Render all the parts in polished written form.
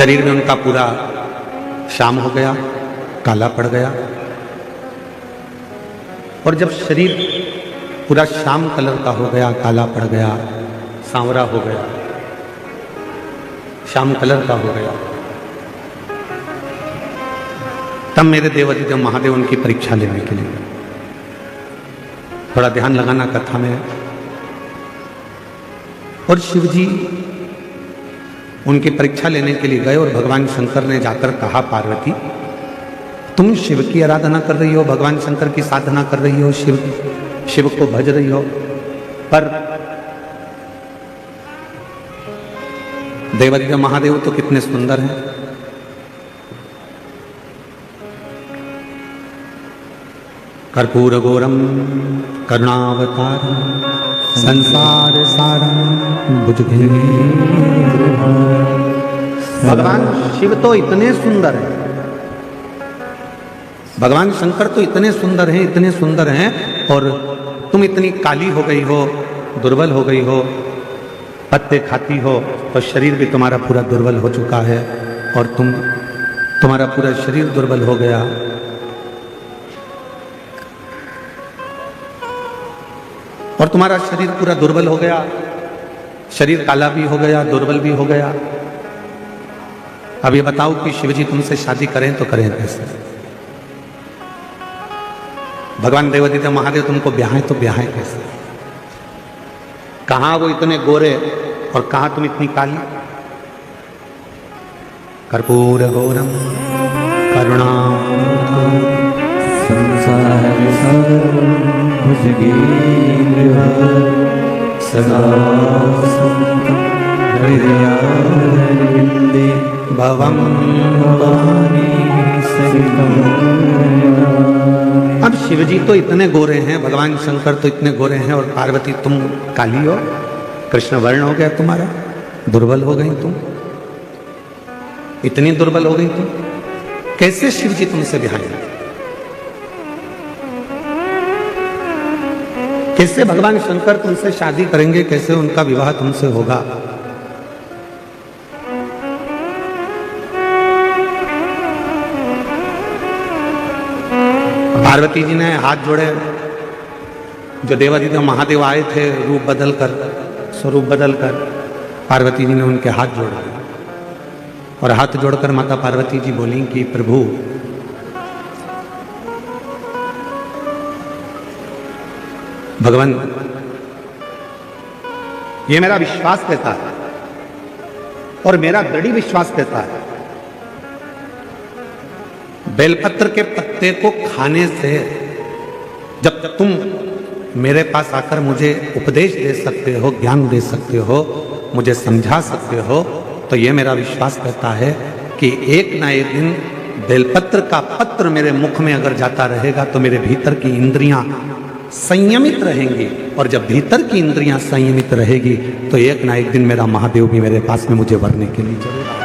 शरीर में उनका पूरा शाम हो गया, काला पड़ गया। और जब शरीर पूरा शाम कलर का हो गया, काला पड़ गया, सांवरा हो गया, शाम कलर का हो गया, तब मेरे देवादिदेव महादेव उनकी परीक्षा लेने के लिए, थोड़ा ध्यान लगाना कथा में। और शिव जी उनकी परीक्षा लेने के लिए गए और भगवान शंकर ने जाकर कहा, पार्वती तुम शिव की आराधना कर रही हो, भगवान शंकर की साधना कर रही हो, शिव को भज रही हो, पर देवादिदेव महादेव तो कितने सुंदर हैं। कर्पूर गौरम करुणावतारम संसार सारम भुजगेन्द्र। भगवान शिव तो इतने सुंदर हैं, भगवान शंकर तो इतने सुंदर हैं, इतने सुंदर हैं, और तुम इतनी काली हो गई हो, दुर्बल हो गई हो, पत्ते खाती हो, और शरीर भी तुम्हारा पूरा दुर्बल हो चुका है, और तुम्हारा पूरा शरीर दुर्बल हो गया। और तुम्हारा शरीर पूरा दुर्बल हो गया, शरीर काला भी हो गया, दुर्बल भी हो गया। अब ये बताओ कि शिवजी तुमसे शादी करें तो करें कैसे? भगवान देवादिदेव महादेव तुमको ब्याहें तो ब्याहें कैसे? कहां वो इतने गोरे और कहां तुम इतनी काली? कर्पूर गौरम करुणा संसार सदा भवम अब शिवजी तो इतने गोरे हैं, भगवान शंकर तो इतने गोरे हैं, और पार्वती तुम काली हो, कृष्ण वर्ण हो गया तुम्हारा, दुर्बल हो गई तुम, इतनी दुर्बल हो गई तुम, कैसे शिवजी तुमसे ब्याहेंगे? कैसे भगवान शंकर तुमसे शादी करेंगे? कैसे उनका विवाह तुमसे होगा? पार्वती जी ने हाथ जोड़े, जो देवादिदेव महादेव आए थे रूप बदल कर, स्वरूप बदल कर, पार्वती जी ने उनके हाथ जोड़े, और हाथ जोड़कर माता पार्वती जी बोली कि प्रभु भगवान, ये मेरा विश्वास कहता है और मेरा दृढ़ विश्वास कहता है, बेलपत्र के पत्ते को खाने से जब तुम मेरे पास आकर मुझे उपदेश दे सकते हो, ज्ञान दे सकते हो, मुझे समझा सकते हो, तो ये मेरा विश्वास कहता है कि एक ना एक दिन बेलपत्र का पत्र मेरे मुख में अगर जाता रहेगा तो मेरे भीतर की इंद्रियां संयमित रहेंगी, और जब भीतर की इंद्रियां संयमित रहेगी तो एक ना एक दिन मेरा महादेव भी मेरे पास में मुझे वरने के लिए जरूर आएगा।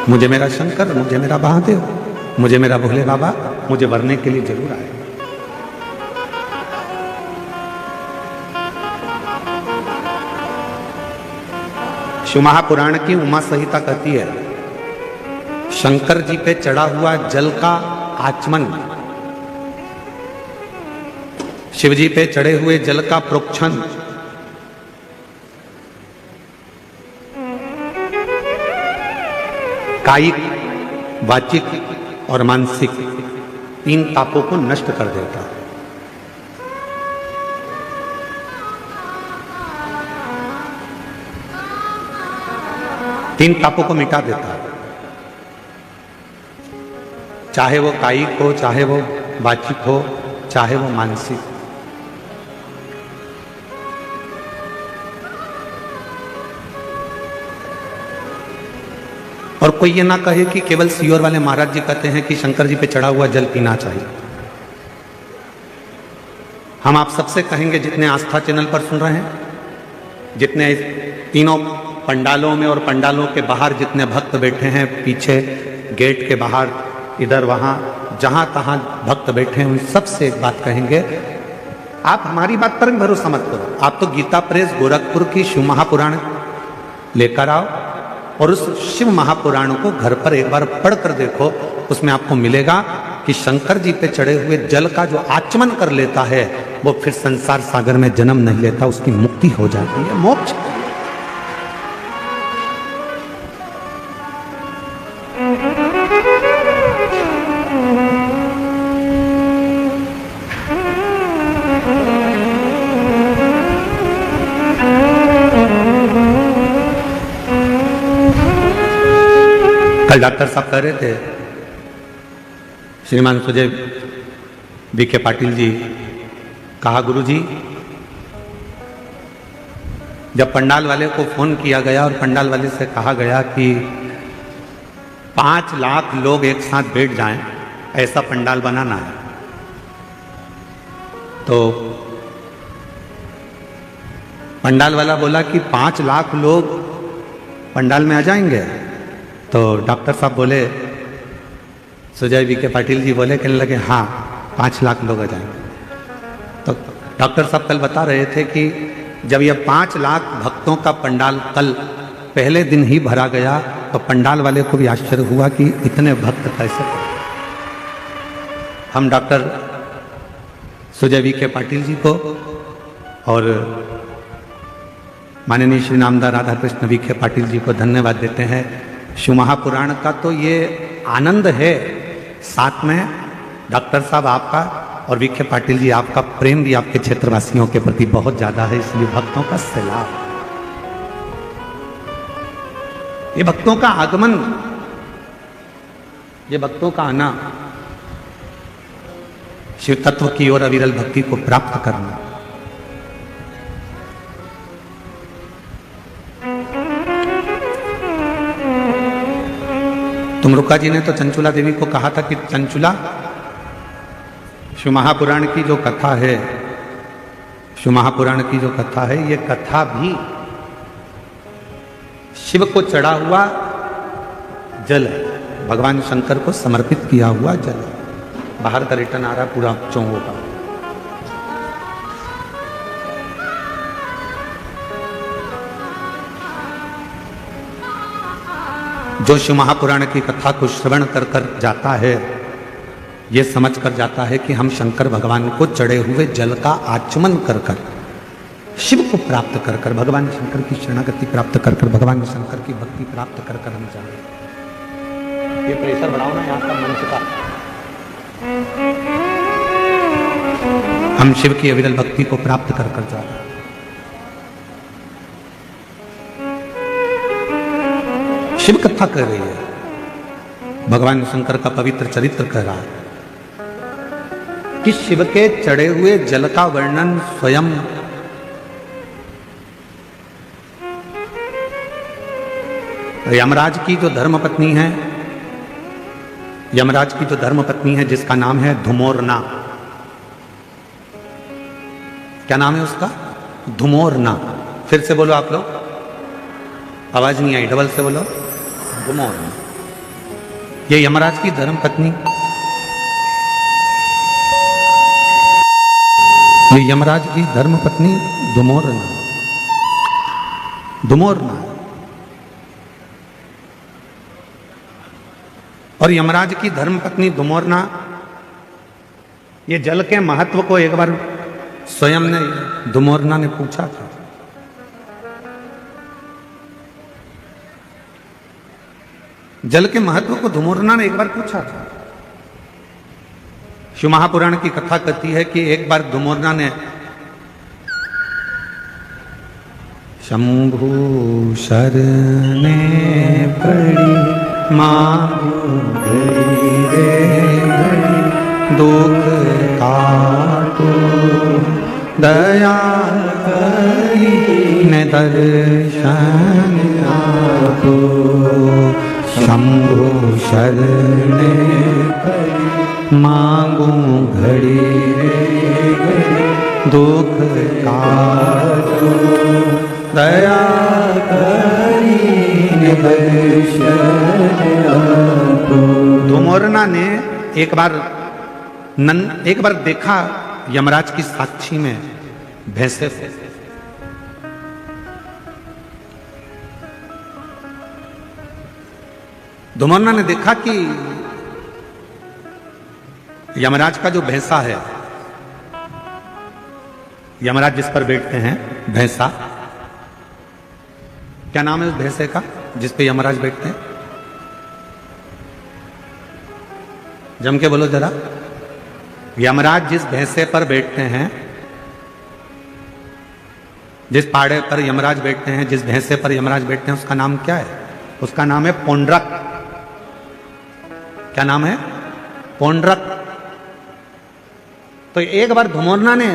मुझे मेरा शंकर, मुझे मेरा महादेव, मुझे मेरा भोले बाबा मुझे वरने के लिए जरूर आएगा। शिव महापुराण की उमा संहिता कहती है, शंकर जी पे चढ़ा हुआ जल का आचमन, शिव जी पे चढ़े हुए जल का प्रोक्षण, कायिक, वाचिक और मानसिक 3 पापों को नष्ट कर देता है। तीन पापों को मिटा देता है, चाहे वो कायिक हो, चाहे वो वाचिक हो, चाहे वो मानसिक। और कोई ये ना कहे कि केवल सीहोर वाले महाराज जी कहते हैं कि शंकर जी पे चढ़ा हुआ जल पीना चाहिए। हम आप सबसे कहेंगे, जितने आस्था चैनल पर सुन रहे हैं, जितने तीनों पंडालों में और पंडालों के बाहर जितने भक्त बैठे हैं, पीछे गेट के बाहर, इधर वहां जहां तहां भक्त बैठे हैं, उन सबसे एक बात कहेंगे, आप हमारी बात पर भरोसा मत करो। आप तो गीता प्रेस गोरखपुर की शिव महापुराण लेकर आओ और उस शिव महापुराण को घर पर एक बार पढ़ कर देखो। उसमें आपको मिलेगा कि शंकर जी पे चढ़े हुए जल का जो आचमन कर लेता है वो फिर संसार सागर में जन्म नहीं लेता, उसकी मुक्ति हो जाती है, मोक्ष। कल डॉक्टर साहब कह रहे थे, श्रीमान सुजय बीके पाटिल जी, कहा गुरुजी जब पंडाल वाले को फोन किया गया और पंडाल वाले से कहा गया कि 5 लाख लोग एक साथ बैठ जाएं, ऐसा पंडाल बनाना है, तो पंडाल वाला बोला कि 5 लाख लोग पंडाल में आ जाएंगे। तो डॉक्टर साहब बोले, सुजय बीके पाटिल जी बोले, कहने लगे हाँ 5 लाख लोग आ जाएंगे। तो डॉक्टर साहब कल बता रहे थे कि जब यह 5 लाख भक्तों का पंडाल कल पहले दिन ही भरा गया तो पंडाल वाले को भी आश्चर्य हुआ कि इतने भक्त कैसे। हम डॉक्टर सुजय बीके पाटिल जी को और माननीय श्री नामदार राधा कृष्ण बीके पाटिल जी को धन्यवाद देते हैं। शिव महापुराण का तो ये आनंद है, साथ में डॉक्टर साहब आपका और बीके पाटिल जी आपका प्रेम भी आपके क्षेत्रवासियों के प्रति बहुत ज्यादा है, इसलिए भक्तों का सैलाब, ये भक्तों का आगमन, ये भक्तों का आना, शिव तत्व की ओर अविरल भक्ति को प्राप्त करना। तुमरुका जी ने तो चंचुला देवी को कहा था कि चंचुला, शिव महापुराण की जो कथा है, शिव महापुराण की जो कथा है, ये कथा भी शिव को चढ़ा हुआ जल है, भगवान शंकर को समर्पित किया हुआ जल है। बाहर का रिटर्न आ रहा पूरा चौंगों का। जो शिव महापुराण की कथा को श्रवण कर कर जाता है, ये समझ कर जाता है कि हम शंकर भगवान को चढ़े हुए जल का आचमन कर कर, शिव को प्राप्त कर कर, भगवान शंकर की शरणागति प्राप्त कर कर, भगवान शंकर की भक्ति प्राप्त कर कर हम जाए। ये प्रेशर बढ़ाओ ना यहाँ का मंच का। हम शिव की अविरल भक्ति को प्राप्त कर कर जा रहे हैं। शिव कथा कह रही है, भगवान शंकर का पवित्र चरित्र कह रहा है कि शिव के चढ़े हुए जल का वर्णन स्वयं यमराज की जो धर्मपत्नी है, यमराज की जो धर्मपत्नी है जिसका नाम है धुमोरना। क्या नाम है उसका? धुमोरना। फिर से बोलो आप लोग, आवाज नहीं आई, डबल से बोलो, धुमोरना। ये यमराज की धर्मपत्नी, ये यमराज की धर्मपत्नी धुमोरना, धुमोरना। और यमराज की धर्मपत्नी धुमोरना ये जल के महत्व को एक बार स्वयं ने, धुमोरना ने पूछा था। जल के महत्व को धुमोरना ने एक बार पूछा था। शिव महापुराण की कथा कहती है कि एक बार धुमोरना ने शंभु शरणे पड़ी मांगू घड़ी रे घड़ी, दुख काटो दया करी ने दर्शन आपो। शंभु शरणे पड़ी मांगू घड़ी रे घड़ी, दुख काटो दया करी ने दर्शन आपो। धुमोरना ने एक बार देखा यमराज की साक्षी में भैंसे से, धुमरना ने देखा कि यमराज का जो भैंसा है, यमराज जिस पर बैठते हैं, भैंसा, क्या नाम है उस भैंसे का जिस पे यमराज बैठते हैं? जम के बोलो जरा। यमराज जिस भैंसे पर बैठते हैं, जिस पाड़े पर यमराज बैठते हैं, जिस भैंसे पर यमराज बैठते हैं, उसका नाम क्या है? उसका नाम है पौंड्रक। क्या नाम है? पौंड्रक। तो एक बार धुमरना ने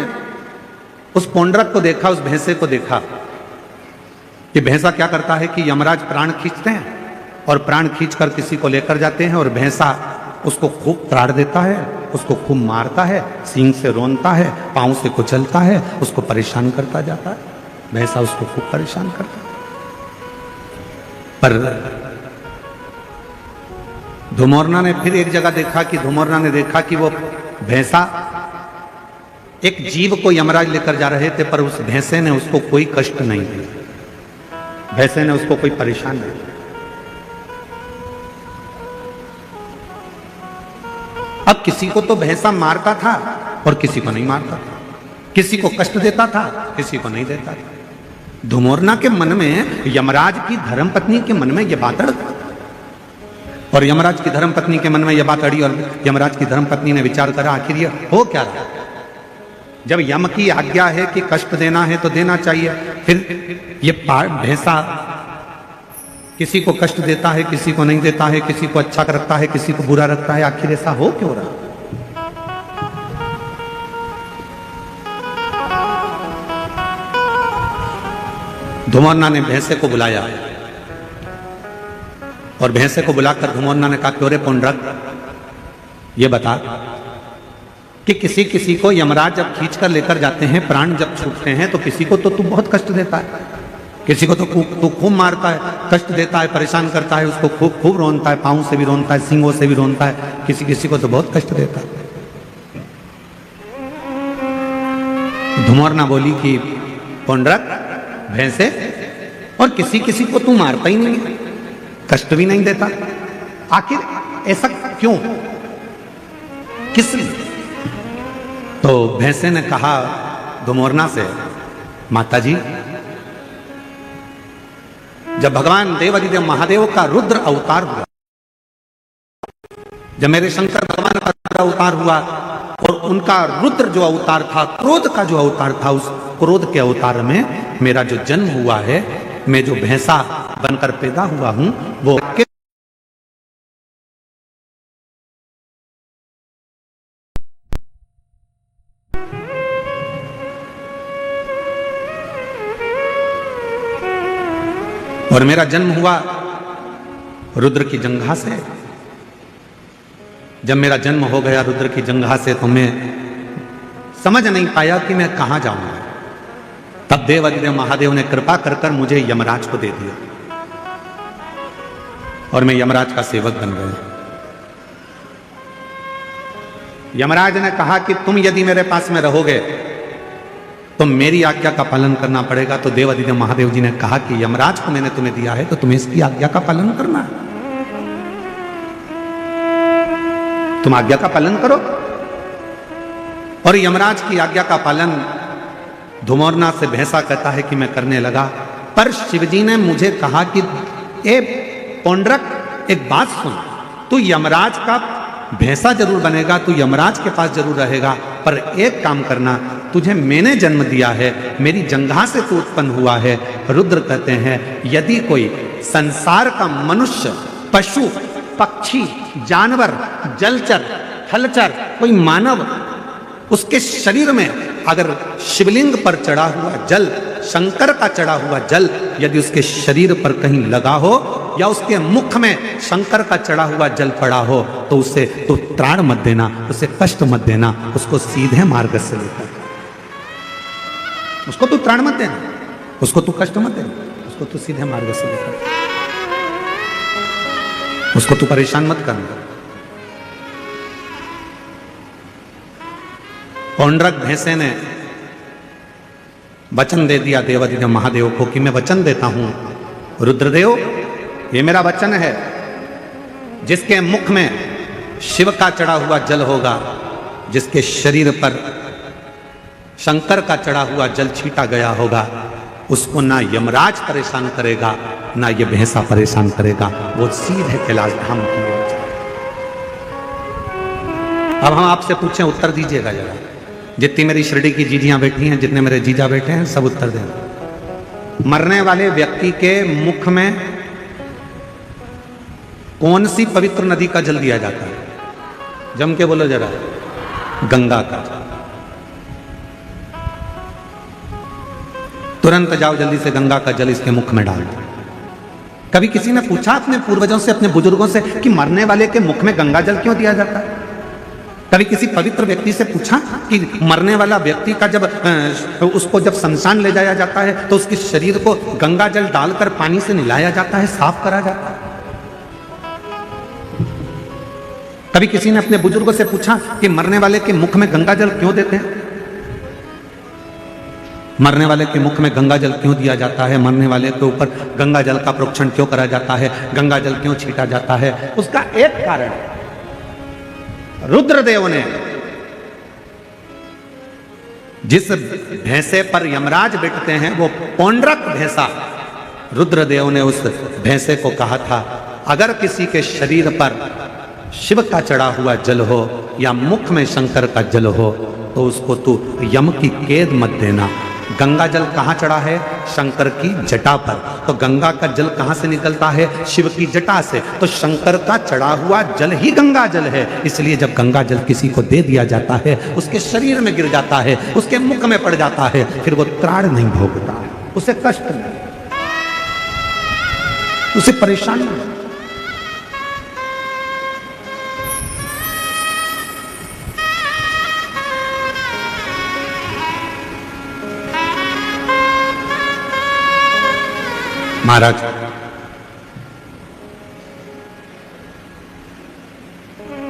उस पौंड्रक को देखा, उस भैंसे को देखा कि भैंसा क्या करता है कि यमराज प्राण खींचते हैं और प्राण खींचकर किसी को लेकर जाते हैं और भैंसा उसको खूब त्राड़ देता है, उसको खूब मारता है, सींग से रोनता है, पांव से कुचलता है, उसको परेशान करता जाता है। भैंसा उसको खूब परेशान करता है। पर धुमरना ने फिर एक जगह देखा कि धुमरना ने देखा कि वो भैंसा एक जीव को यमराज लेकर जा रहे थे, पर उस भैंसे ने उसको कोई कष्ट नहीं दिया, भैंसे ने उसको कोई परेशान नहीं किया। अब किसी को तो भैंसा मारता था और किसी को नहीं मारता था, किसी को कष्ट देता था, किसी को नहीं देता था। धुमरना के मन में, यमराज की धर्मपत्नी के मन में यह बात अड़, और यमराज की धर्मपत्नी के मन में यह बात अड़ी, और यमराज की धर्मपत्नी ने विचार करा आखिर ये हो क्या रहा? जब यम की आज्ञा है कि कष्ट देना है तो देना चाहिए, फिर ये भैंसा किसी को कष्ट देता है, किसी को नहीं देता है, किसी को अच्छा रखता है, किसी को बुरा रखता है, आखिर ऐसा हो क्यों रहा? धुमरना ने भैंसे को बुलाया और भैंसे को बुलाकर धुमरना ने कहा, क्यों रे पौंड्रक, ये बता कि किसी किसी को यमराज जब खींच कर लेकर जाते हैं, प्राण जब छूटते हैं, तो किसी को तो तू बहुत कष्ट देता है, किसी को तो तू खूब मारता है, कष्ट देता है, परेशान करता है, उसको खूब खूब रोनता है, पांव से भी रोनता है, सींगों से भी रोनता है, किसी किसी को तो बहुत कष्ट देता है। धुमरना बोली कि पौंड्रक, भैंसे, और किसी किसी को तू मारता ही नहीं है, कष्ट भी नहीं देता, आखिर ऐसा क्यों, किस लिए? तो भैंसे ने कहा धुमरना से, माताजी, जब भगवान देवादिदेव महादेव का रुद्र अवतार हुआ, जब मेरे शंकर भगवान का रुद्र अवतार हुआ और उनका रुद्र जो अवतार था, क्रोध का जो अवतार था, उस क्रोध के अवतार में मेरा जो जन्म हुआ है, मैं जो भैंसा बनकर पैदा हुआ हूं, वो और मेरा जन्म हुआ रुद्र की जंघा से। जब मेरा जन्म हो गया रुद्र की जंघा से, तो मैं समझ नहीं पाया कि मैं कहां जाऊंगा। तब देवादिदेव महादेव ने कृपा कर कर मुझे यमराज को दे दिया और मैं यमराज का सेवक बन गया। यमराज ने कहा कि तुम यदि मेरे पास में रहोगे तो मेरी आज्ञा का पालन करना पड़ेगा। तो देवादिदेव महादेव जी ने कहा कि यमराज को मैंने तुम्हें दिया है तो तुम्हें इसकी आज्ञा का पालन करना है, तुम आज्ञा का पालन करो। और यमराज की आज्ञा का पालन धुमरना से भैंसा कहता है कि मैं करने लगा। पर शिवजी ने मुझे कहा कि ए पौंड्रक, एक बात सुन, तू यमराज का भैंसा जरूर बनेगा, तू यमराज के पास जरूर रहेगा, पर एक काम करना, तुझे मैंने जन्म दिया है, मेरी जंघा से तू उत्पन्न हुआ है। रुद्र कहते हैं यदि कोई संसार का मनुष्य, पशु, पक्षी, जानवर, जलचर, थलचर, कोई मानव, उसके शरीर में अगर शिवलिंग पर चढ़ा हुआ जल, शंकर का चढ़ा हुआ जल यदि उसके शरीर पर कहीं लगा हो या उसके मुख में शंकर का चढ़ा हुआ जल पड़ा हो, तो उसे तो त्राण मत देना, उसे कष्ट मत देना, उसको सीधे मार्ग से लेकर, उसको तू त्राण मत देना, उसको तू कष्ट मत देना, उसको तू सीधे मार्ग से लेकर, उसको तू परेशान मत करना। पौंड्रक भैंसे ने वचन दे दिया देवादिदेव महादेव को कि मैं वचन देता हूं रुद्रदेव, ये मेरा वचन है जिसके मुख में शिव का चढ़ा हुआ जल होगा, जिसके शरीर पर शंकर का चढ़ा हुआ जल छीटा गया होगा, उसको ना यमराज परेशान करेगा, ना ये भैंसा परेशान करेगा, वो सीधे कैलाश धाम की ओर जाए। अब हम आपसे पूछें, उत्तर दीजिएगा जरा। जितनी मेरी शिरडी की जीजियां बैठी हैं, जितने मेरे जीजा बैठे हैं, सब उत्तर दें। मरने वाले व्यक्ति के मुख में कौन सी पवित्र नदी का जल दिया जाता है? जम के बोलो जरा। गंगा का। तुरंत जाओ जल्दी से गंगा का जल इसके मुख में डाल दो। कभी किसी ने पूछा अपने पूर्वजों से, अपने बुजुर्गों से कि मरने वाले के मुख में गंगा जल क्यों दिया जाता है? कभी किसी पवित्र व्यक्ति से पूछा कि मरने वाला व्यक्ति का जब उसको जब शमशान ले जाया जाता है तो उसके शरीर को गंगा जल डालकर पानी से नहलाया जाता है, साफ करा जाता है? कभी किसी ने अपने बुजुर्गों से पूछा कि मरने वाले के मुख में गंगा जल क्यों देते हैं? मरने वाले के मुख में गंगा जल क्यों दिया जाता है? मरने वाले के ऊपर गंगा जल का प्रोक्षण क्यों करा जाता है? गंगा जल क्यों छीटा जाता है? उसका एक कारण, रुद्रदेव ने जिस भैंसे पर यमराज बैठते हैं, वो पौंड्रक भैंसा, रुद्रदेव ने उस भैंसे को कहा था, अगर किसी के शरीर पर शिव का चढ़ा हुआ जल हो या मुख में शंकर का जल हो तो उसको तू यम की कैद मत देना। गंगा जल कहाँ चढ़ा है? शंकर की जटा पर। तो गंगा का जल कहाँ से निकलता है? शिव की जटा से। तो शंकर का चढ़ा हुआ जल ही गंगा जल है। इसलिए जब गंगा जल किसी को दे दिया जाता है, उसके शरीर में गिर जाता है, उसके मुख में पड़ जाता है, फिर वो त्राण नहीं भोगता, उसे कष्ट नहीं, उसे परेशानी नहीं। महाराज,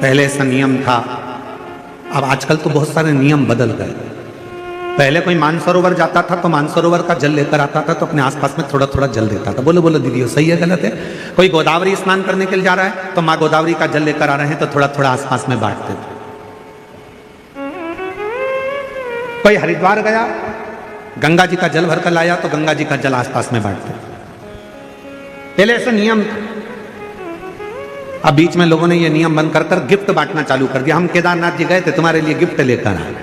पहले ऐसा नियम था, अब आजकल तो बहुत सारे नियम बदल गए। पहले कोई मानसरोवर जाता था तो मानसरोवर का जल लेकर आता था तो अपने आसपास में थोड़ा थोड़ा जल देता था। बोलो बोलो दीदी, सही है गलत है? कोई गोदावरी स्नान करने के लिए जा रहा है तो माँ गोदावरी का जल लेकर आ रहे हैं तो थोड़ा थोड़ा आसपास में बांटते थे। कोई हरिद्वार गया, गंगा जी का जल भरकर लाया तो गंगा जी का जल आसपास में बांटते। पहले ऐसा नियम था। अब बीच में लोगों ने ये नियम बंद कर गिफ्ट बांटना चालू कर दिया। हम केदारनाथ जी गए थे, तुम्हारे लिए गिफ्ट लेकर आए।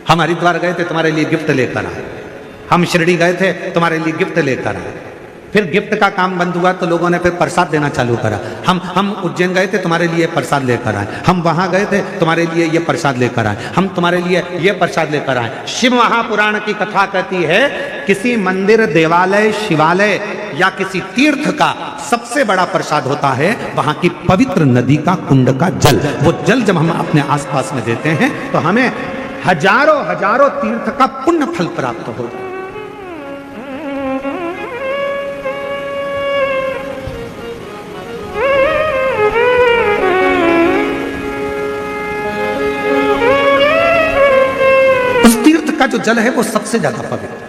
हम हरिद्वार गए थे, तुम्हारे लिए गिफ्ट लेकर आए। हम शिरडी गए थे, तुम्हारे लिए गिफ्ट लेकर आए। फिर गिफ्ट का काम बंद हुआ तो लोगों ने फिर प्रसाद देना चालू करा। हम उज्जैन गए थे, तुम्हारे लिए प्रसाद लेकर आए। हम वहां गए थे, तुम्हारे लिए ये प्रसाद लेकर आए। हम तुम्हारे लिए ये प्रसाद लेकर आए। शिव महापुराण की कथा कहती है, किसी मंदिर, देवालय, शिवालय या किसी तीर्थ का सबसे बड़ा प्रसाद होता है वहां की पवित्र नदी का कुंड का जल। वो जल जब हम अपने आसपास में देते हैं तो हमें हजारों हजारों तीर्थ का पुण्य फल प्राप्त होता है। उस तीर्थ का जो जल है वो सबसे ज्यादा पवित्र।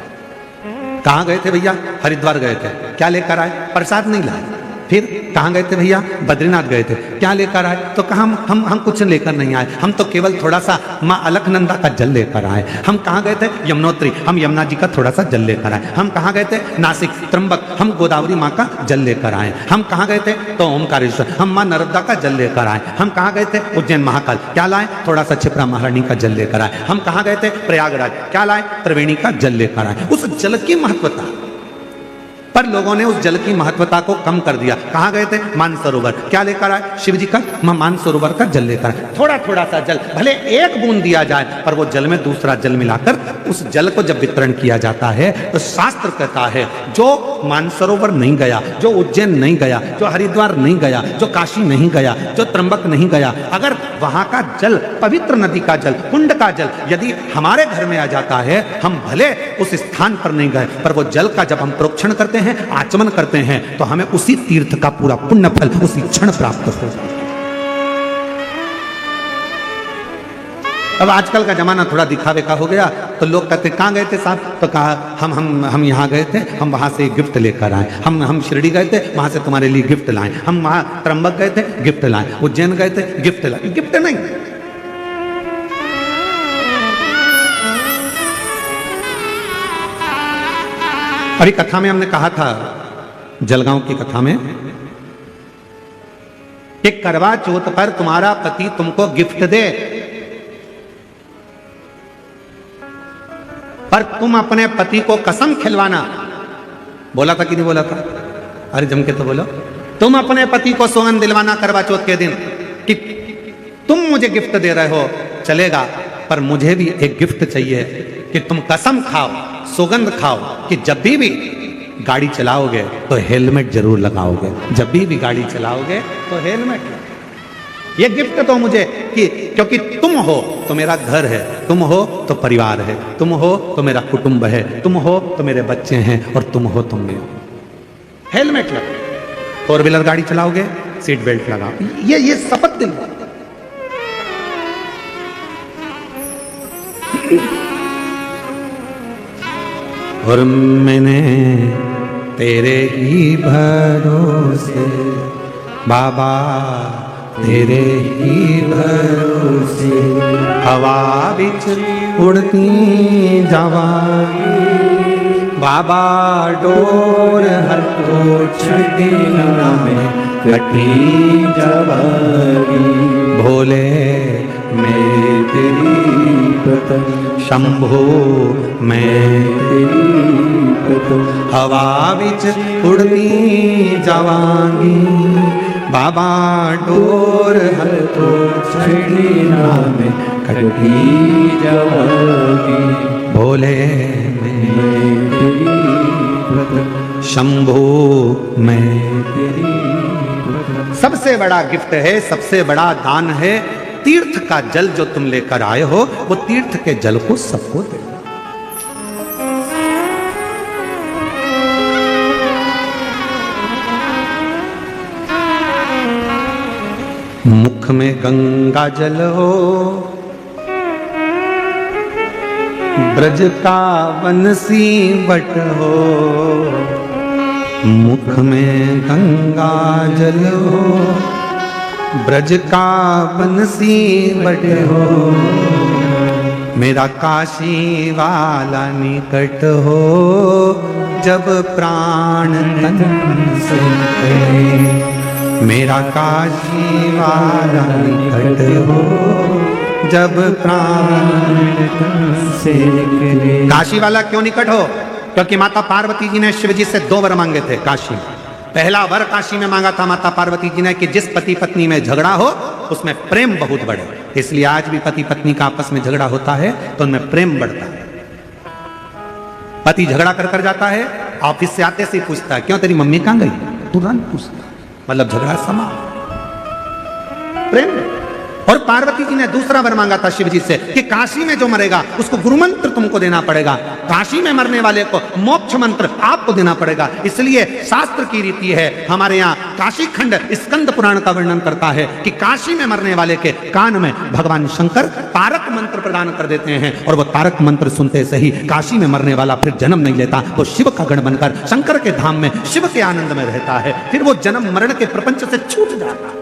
कहां गए थे भैया? हरिद्वार गए थे, क्या लेकर आए? प्रसाद नहीं लाए। फिर कहां गए थे भैया? बद्रीनाथ गए थे, क्या लेकर आए? तो कहा हम कुछ लेकर नहीं आए, हम तो केवल थोड़ा सा माँ अलकनंदा का जल लेकर आए। हम कहां गए थे? यमुनोत्री, हम यमुना जी का थोड़ा सा जल लेकर आए। हम कहां गए थे? नासिक, त्र्यंबक, हम गोदावरी माँ का जल लेकर आए। हम कहां गए थे? तो ओमकारेश्वर, हम माँ नर्मदा का जल लेकर आए। हम कहां गए थे? उज्जैन महाकाल, क्या लाए? थोड़ा सा क्षिप्रा महारानी का जल लेकर आए। हम कहां गए थे? प्रयागराज, क्या लाए? त्रिवेणी का जल लेकर आए। उस जल की महत्वता पर लोगों ने उस जल की महत्वता को कम कर दिया। कहां गए थे? मानसरोवर, क्या लेकर आए? शिव जी का मानसरोवर का जल लेकर आए। थोड़ा थोड़ा सा जल, भले एक बूंद दिया जाए, पर वो जल में दूसरा जल मिलाकर उस जल को जब वितरण किया जाता है तो शास्त्र कहता है, जो मानसरोवर नहीं गया, जो उज्जैन नहीं गया, जो हरिद्वार नहीं गया, जो काशी नहीं गया, जो त्र्यंबक नहीं गया, अगर वहां का जल, पवित्र नदी का जल, कुंड का जल यदि हमारे घर में आ जाता है, हम भले उस स्थान पर नहीं गए, पर वो जल का जब हम प्रोक्षण करते हैं, आचमन करते हैं, तो हमें उसी तीर्थ का पूरा पुण्य फल उसी क्षण प्राप्त होता है। अब आजकल का जमाना थोड़ा दिखावे का हो गया, तो लोग कहते कहाँ गए थे साहब, तो कहा हम यहाँ गए थे, हम वहाँ से गिफ्ट लेकर आए, हम शिरडी गए थे, वहाँ से तुम्हारे लिए गिफ्ट लाए, हम वहाँ त्र्यंबक गए थे, गिफ्ट लाए, उज्जैन गए थे, गिफ्ट लाए। गिफ्ट नहीं, अभी कथा में हमने कहा था, जलगांव की कथा में, कि करवा चौथ पर तुम्हारा पति तुमको गिफ्ट दे, पर तुम अपने पति को कसम खिलवाना। बोला था कि नहीं बोला था? अरे जम के तो बोलो। तुम अपने पति को सौगंध दिलवाना करवा चौथ के दिन कि तुम मुझे गिफ्ट दे रहे हो, चलेगा, पर मुझे भी एक गिफ्ट चाहिए कि तुम कसम खाओ, सौगंध खाओ कि जब भी गाड़ी चलाओगे तो हेलमेट जरूर लगाओगे, जब भी गाड़ी चलाओगे तो हेलमेट लगाओगे। ये गिफ्ट तो मुझे कि क्योंकि तुम हो तो मेरा घर है, तुम हो तो परिवार है, तुम हो तो मेरा कुटुंब है, तुम हो तो मेरे बच्चे हैं, और तुम हो तो मैं। हेलमेट लगाओ, 4 व्हीलर गाड़ी चलाओगे सीट बेल्ट लगाओ, ये शपथ दिलवाओ। और मैंने तेरे ही भरोसे बाबा, तेरे ही भरोसे हवा बिच उड़ती जावांगी, बाबा डोर हर को छड़ी में कटी जावांगी, भोले मैं तेरी पतंग, शंभो मैं तेरी पतंग, हवा बिच उड़ती जावांगी, बाबा डोर हर तो छड़ी में कटी जावांगी, भोले मैं तेरी पतंग, शंभो मैं तेरी पतंग। सबसे बड़ा गिफ्ट है, सबसे बड़ा दान है, तीर्थ का जल जो तुम लेकर आए हो, वो तीर्थ के जल को सबको दे। मुख में गंगा जल हो, ब्रज का बंसी बट हो, मुख में गंगा जल हो, ब्रज का बंसी बट हो, मेरा काशी वाला निकट हो, जब प्राण तन से निकले, मेरा काशी वाला निकट हो, जब प्राण तन से निकले। काशी वाला क्यों निकट हो? क्योंकि माता पार्वती जी ने शिव जी से 2 वर मांगे थे काशी में। पहला वर काशी में मांगा था माता पार्वती जी ने कि जिस पति पत्नी में झगड़ा हो उसमें प्रेम बहुत बढ़े, इसलिए आज भी पति पत्नी का आपस में झगड़ा होता है तो उनमें प्रेम बढ़ता है। पति झगड़ा कर जाता है, ऑफिस से आते से ही पूछता है क्यों तेरी मम्मी कहां गई, तुरंत पूछता, मतलब झगड़ा समा प्रेम। और पार्वती जी ने दूसरा वर मांगा था शिव जी से कि काशी में जो मरेगा उसको गुरु मंत्र तुमको देना पड़ेगा, काशी में मरने वाले को मोक्ष मंत्र आपको देना पड़ेगा। इसलिए शास्त्र की रीति है, हमारे यहाँ काशी खंड स्कंद पुराण का वर्णन करता है कि काशी में मरने वाले के कान में भगवान शंकर तारक मंत्र प्रदान कर देते हैं, और वो तारक मंत्र सुनते से ही काशी में मरने वाला फिर जन्म नहीं लेता, वो शिव का गण बनकर शंकर के धाम में शिव के आनंद में रहता है, फिर वो जन्म मरण के प्रपंच से छूट जाता है,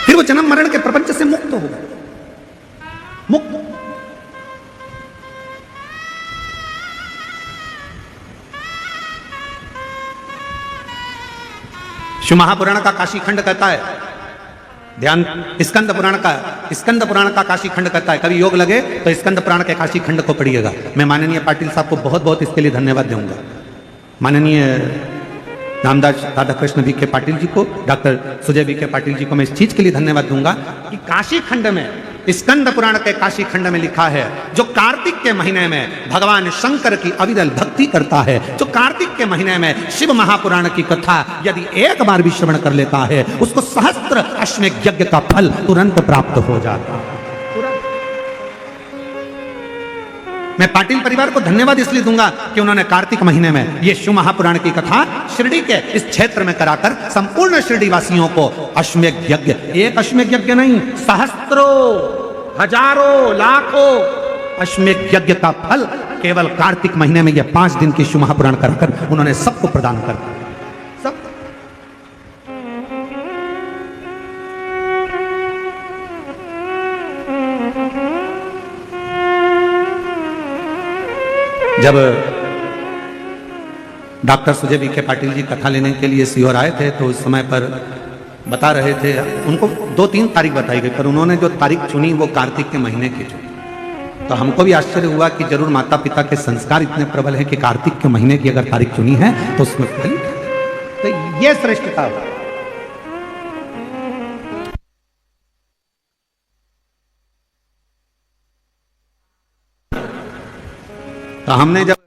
फिर वो जन्म मरण के प्रपंच से मुक्त हो गए, मुक्त। शिव महापुराण का काशी खंड कहता है, ध्यान, स्कंद पुराण का काशी खंड कहता है, कभी योग लगे तो स्कंद पुराण के काशी खंड को पढ़िएगा। मैं माननीय पाटिल साहब को बहुत बहुत इसके लिए धन्यवाद दूंगा, माननीय नामदास राधा कृष्ण वी के पाटिल जी को, डॉक्टर सुजय वी के पाटिल जी को मैं इस चीज के लिए धन्यवाद दूंगा कि काशी खंड में, स्कंद पुराण के काशी खंड में लिखा है, जो कार्तिक के महीने में भगवान शंकर की अविरल भक्ति करता है, जो कार्तिक के महीने में शिव महापुराण की कथा यदि एक बार भी श्रवण कर लेता है, उसको सहस्त्र अश्वमेध यज्ञ का फल तुरंत प्राप्त हो जाता है। मैं पाटिल परिवार को धन्यवाद इसलिए दूंगा कि उन्होंने कार्तिक महीने में ये शिव महापुराण की कथा शिरडी के इस क्षेत्र में कराकर संपूर्ण शिरडी वासियों को अश्वमेध यज्ञ, एक अश्वमेध यज्ञ नहीं, सहस्त्रों, हजारों, लाखों अश्वमेध यज्ञ का फल केवल कार्तिक महीने में ये 5 दिन की शिव महापुराण कराकर उन्होंने सबको प्रदान कर दिया। सब जब डॉक्टर सुजय विखे पाटिल जी कथा लेने के लिए सीहोर आए थे तो उस समय पर बता रहे थे, उनको 2-3 तारीख बताई गई, पर उन्होंने जो तारीख चुनी वो कार्तिक के महीने की चुनी। तो हमको भी आश्चर्य हुआ कि जरूर माता पिता के संस्कार इतने प्रबल हैं कि कार्तिक के महीने की अगर तारीख चुनी है तो उसमें फल, तो ये श्रेष्ठता है। तो हमने जब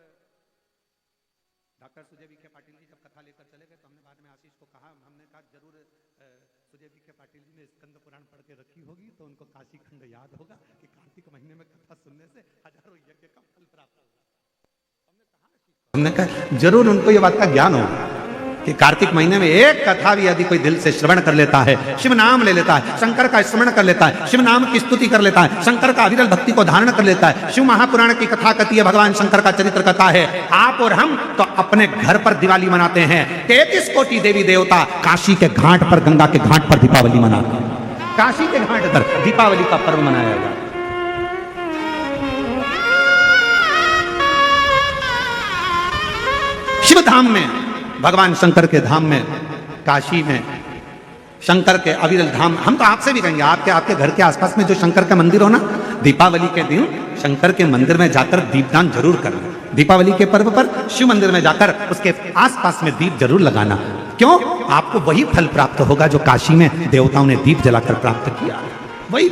डॉक्टर सुजय विखे पाटिल जी जब कथा लेकर चले गए तो हमने बाद में आशीष को कहा, हमने कहा जरूर सुजय विखे पाटिल जी ने स्कंद पुराण पढ़ के रखी होगी तो उनको काशी खंड याद होगा कि कार्तिक महीने में कथा सुनने से हजारों यज्ञ का फल प्राप्त होगा। हमने कहा जरूर उनको ये बात का ज्ञान होगा कि कार्तिक महीने में एक कथा भी यदि कोई दिल से श्रवण कर लेता है, शिव नाम ले लेता है, शंकर का स्मरण कर लेता है, शिव नाम की स्तुति कर लेता है, शंकर का अविरल भक्ति को धारण कर लेता है, शिव महापुराण की कथा कथी है, भगवान शंकर का चरित्र कथा है। आप और हम तो अपने घर पर दिवाली मनाते हैं, 33 कोटि देवी देवता काशी के घाट पर, गंगा के घाट पर दीपावली मनाते हैं। काशी के घाट पर दीपावली का पर्व मनाया जाता है। शिव धाम में, भगवान शंकर के धाम में, काशी में शंकर के अविरल धाम, हम तो आपसे भी कहेंगे आपके घर के आसपास में जो शंकर का मंदिर हो ना, दीपावली के दिन शंकर के मंदिर में जाकर दीपदान जरूर करना। दीपावली के पर्व पर शिव मंदिर में जाकर उसके आसपास में दीप जरूर लगाना। क्यों? आपको वही फल प्राप्त होगा जो काशी में देवताओं ने दीप जलाकर प्राप्त किया, वही।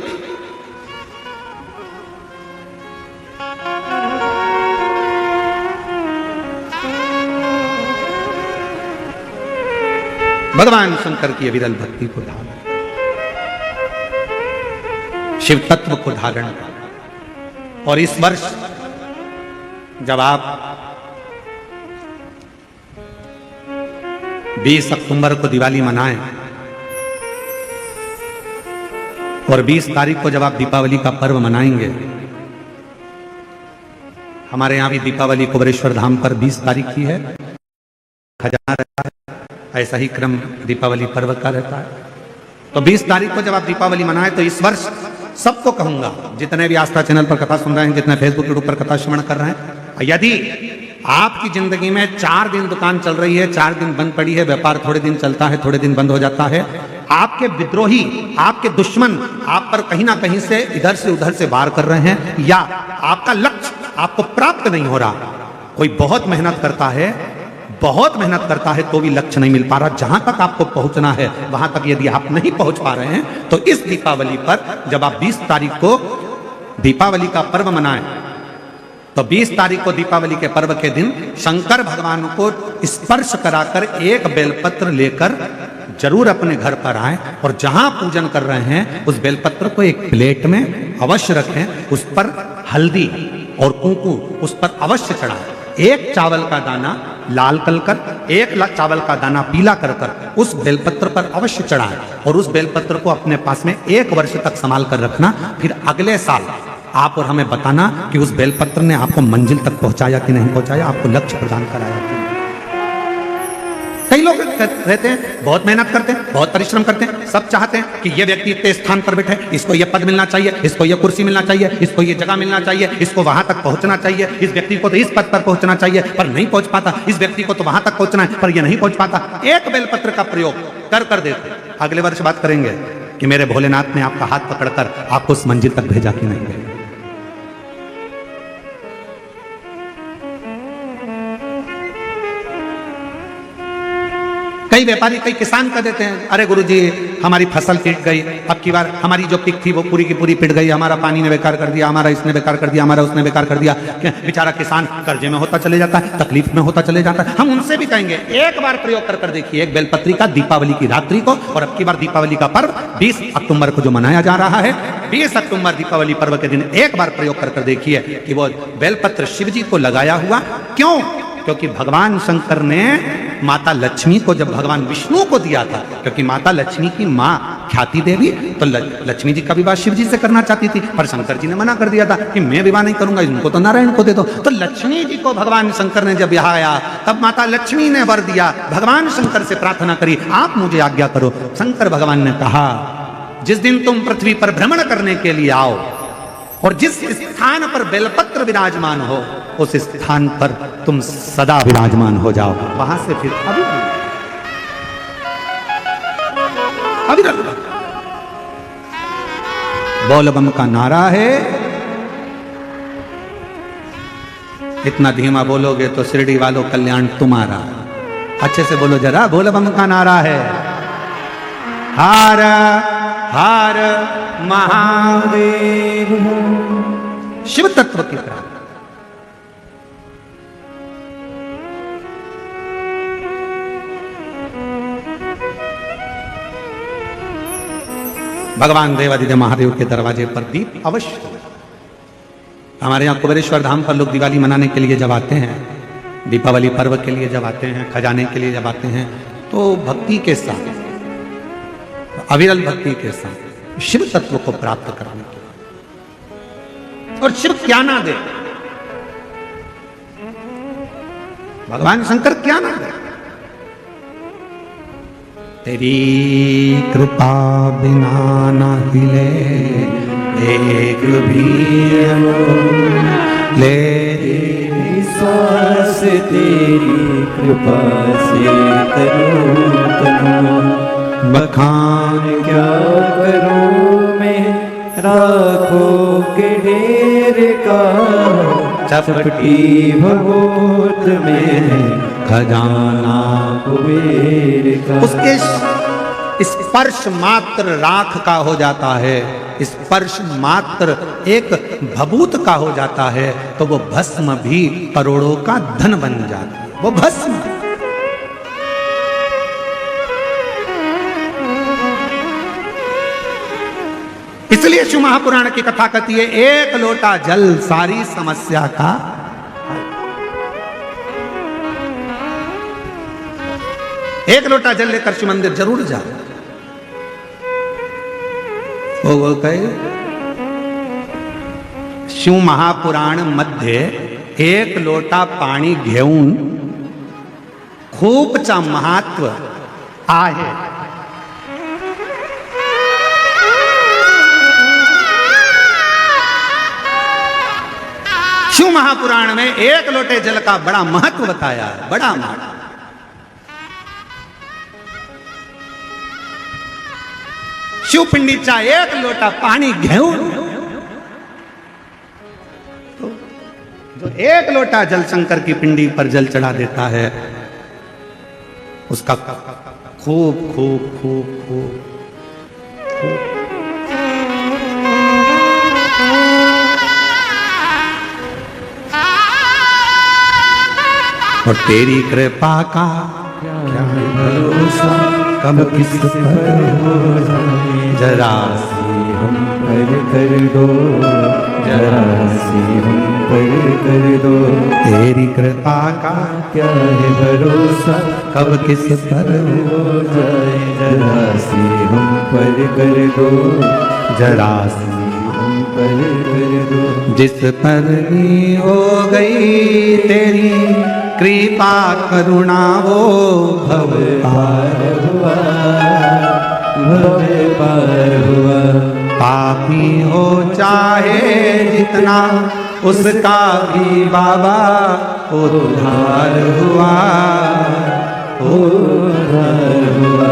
भगवान शंकर की अविरल भक्ति को धारण, शिव तत्व को धारण। और इस वर्ष जब आप 20 अक्टूबर को दिवाली मनाएं और 20 तारीख को जब आप दीपावली का पर्व मनाएंगे, हमारे यहां भी दीपावली कुबेरेश्वर धाम पर 20 तारीख की है, खजाना रहता है, ऐसा ही क्रम दीपावली पर्व का रहता है। तो 20 तारीख को जब आप दीपावली मनाएं तो इस वर्ष सबको कहूंगा, जितने भी आस्था चैनल पर कथा सुन रहे हैं, जितने फेसबुक यूट्यूब पर कथा श्रवण कर रहे हैं, यदि आपकी जिंदगी में 4 दिन दुकान चल रही है, 4 दिन बंद पड़ी है, व्यापार थोड़े दिन चलता है, थोड़े दिन बंद हो जाता है, आपके विद्रोही, आपके दुश्मन आप पर कहीं ना कहीं से इधर से उधर से वार कर रहे हैं, या आपका लक्ष्य आपको प्राप्त नहीं हो रहा, कोई बहुत मेहनत करता है तो भी लक्ष्य नहीं मिल पा रहा, जहां तक आपको पहुंचना है वहां तक यदि आप नहीं पहुंच पा रहे हैं, तो इस दीपावली पर जब आप 20 तारीख को दीपावली का पर्व मनाएं, तो 20 तारीख को दीपावली के पर्व के दिन शंकर भगवान को स्पर्श कराकर एक बेलपत्र लेकर जरूर अपने घर पर आए और जहां पूजन कर रहे हैं उस बेलपत्र को एक प्लेट में अवश्य रखें, उस पर हल्दी और कुंकू उस पर अवश्य चढ़ाएं। एक चावल का दाना लाल कर, एक चावल का दाना पीला कर उस बेलपत्र पर अवश्य चढ़ाएं और उस बेलपत्र को अपने पास में 1 वर्ष तक संभाल कर रखना। फिर अगले साल आप और हमें बताना कि उस बेलपत्र ने आपको मंजिल तक पहुंचाया कि नहीं पहुंचाया, आपको लक्ष्य प्रदान कराया कि नहीं। कई लोग रहते हैं, बहुत मेहनत करते हैं, बहुत परिश्रम करते हैं, सब चाहते हैं कि ये व्यक्ति इतने स्थान पर बैठे, इसको ये पद मिलना चाहिए, इसको ये कुर्सी मिलना चाहिए, इसको ये जगह मिलना चाहिए, इसको वहां तक पहुंचना चाहिए, इस व्यक्ति को तो इस पद पर पहुंचना चाहिए पर नहीं पहुंच पाता, इस व्यक्ति को तो वहां तक पहुंचना है पर ये नहीं पहुंच पाता। एक बेलपत्र का प्रयोग कर देते, अगले वर्ष बात करेंगे कि मेरे भोलेनाथ ने आपका हाथ पकड़कर आपको उस मंजिल तक भेजा कि नहीं भेजा। कई व्यापारी, कई किसान कह देते हैं, अरे गुरुजी हमारी फसल पिट गई, अब की बार हमारी जो पिक थी वो पूरी की पूरी पिट गई, हमारा पानी ने बेकार कर दिया, हमारा इसने बेकार कर दिया, हमारा उसने बेकार कर दिया। बेचारा किसान कर्जे में होता चले जाता है, तकलीफ में होता चले जाता है। हम उनसे भी कहेंगे एक बार प्रयोग कर देखिए, एक बेलपत्री का दीपावली की रात्रि को, और अब की बार दीपावली का पर्व 20 अक्टूबर को जो मनाया जा रहा है, बेशक तुम दीपावली पर्व के दिन एक बार प्रयोग कर देखिए कि वो बेलपत्र शिव जी को लगाया हुआ क्यों, क्योंकि भगवान शंकर ने माता लक्ष्मी को जब भगवान विष्णु को दिया था, क्योंकि माता लक्ष्मी की माँ ख्याति देवी तो लक्ष्मी जी का विवाह शिव जी से करना चाहती थी, पर शंकर जी ने मना कर दिया था कि मैं विवाह नहीं करूंगा, इनको तो नारायण को दे दो। तो लक्ष्मी जी को भगवान शंकर ने जब यहाँ आया तब माता लक्ष्मी ने वर दिया, भगवान शंकर से प्रार्थना करी आप मुझे आज्ञा करो। शंकर भगवान ने कहा जिस दिन तुम पृथ्वी पर भ्रमण करने के लिए आओ और जिस स्थान पर बेलपत्र विराजमान हो उस स्थान पर तुम सदा विराजमान हो जाओ। वहां से फिर अविरल बोल बम का नारा है। इतना धीमा बोलोगे तो शिरडी वालों कल्याण तुम्हारा। अच्छे से बोलो जरा, बोल बम का नारा है हार हार महादेव। शिव तत्व की प्राप्ति भगवान देवादिदेव महादेव के दरवाजे पर दीप अवश्य। हमारे यहाँ कुबेरेश्वर धाम पर लोग दिवाली मनाने के लिए जब आते हैं, दीपावली पर्व के लिए जब आते हैं, खजाने के लिए जब आते हैं, तो भक्ति के साथ, अविरल भक्ति के साथ शिव तत्व को प्राप्त करने के लिए। और शिव क्या ना दे, भगवान शंकर क्या ना दे। तेरी कृपा बिना न हिले एक भी ले विश्वास तेरी कृपा से करूं बखान क्या करूं मैं राखों के ढेर का चपटी भगोत में खजाना कुबेर का। उसके स्पर्श मात्र राख का हो जाता है, स्पर्श मात्र एक भभूत का हो जाता है, तो वो भस्म भी करोड़ों का धन बन जाता है। वो भस्म इसलिए शिव महापुराण की कथा कहती है एक लोटा जल सारी समस्या का। एक लोटा जल लेकर शिव मंदिर जरूर जा। वो कहे शिव महापुराण मध्ये एक लोटा पाणी घेऊन खूपचा महत्व आहे। शिव महापुराण में एक लोटे जल का बड़ा महत्व बताया है, बड़ा महत्व। शिव पिंडीचा एक लोटा पानी घेऊन, तो जो एक लोटा जल शंकर की पिंडी पर जल चढ़ा देता है उसका खूब खूब खूब खूब और तेरी कृपा का क्या भरोसा कब किस पर हो जाए। जरा सी हम पर कर दो, जरा सी हम पर कर दो। तेरी कृपा का क्या है भरोसा कब किस पर हो जाए। जरा सी हम पर कर दो, जरा सी हम पर कर दो। जिस पर भी हो गई तेरी कृपा करुणा वो भव पार हुआ, भव पार हुआ। पापी हो चाहे जितना उसका भी बाबा उद्धार हुआ, उद्धार हुआ।